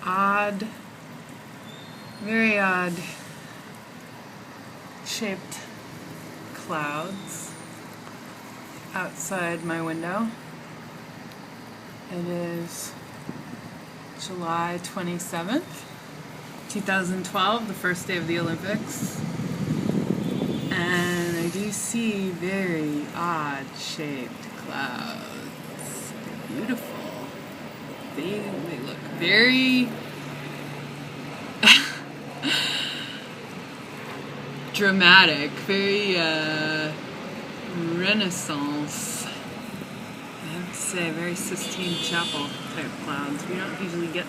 odd, very odd shaped clouds outside my window. It is July 27th, 2012, the first day of the Olympics. And I do see very odd shaped clouds. They're beautiful. They look very dramatic, very Renaissance. I have to say, very Sistine Chapel type clouds. We don't usually get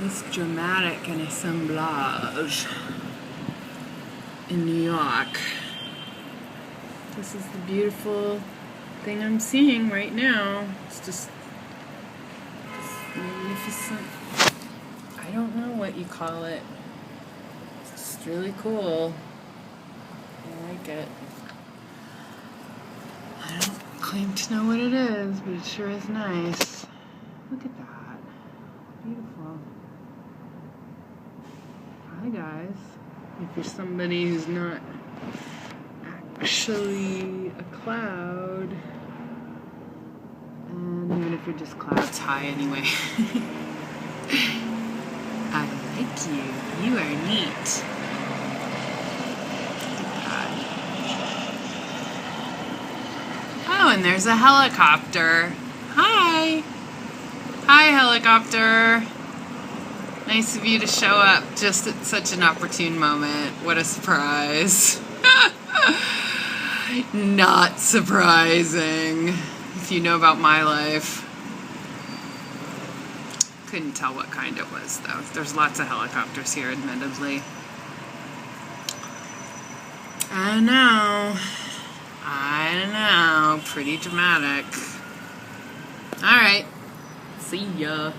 this dramatic an assemblage in New York. This is the beautiful thing I'm seeing right now. It's just magnificent. I don't know what you call it. It's just really cool. I like it. I don't claim to know what it is, but it sure is nice. Look at that. Beautiful. Hi guys. If you're somebody who's not actually a cloud, and even if you're just clouds, hi anyway. I like you. You are neat. Oh, and there's a helicopter. Hi. Hi, helicopter. Nice of you to show up just at such an opportune moment. What a surprise. Not surprising, if you know about my life. Couldn't tell what kind it was, though. There's lots of helicopters here, admittedly. I know. Pretty dramatic. Alright. See ya.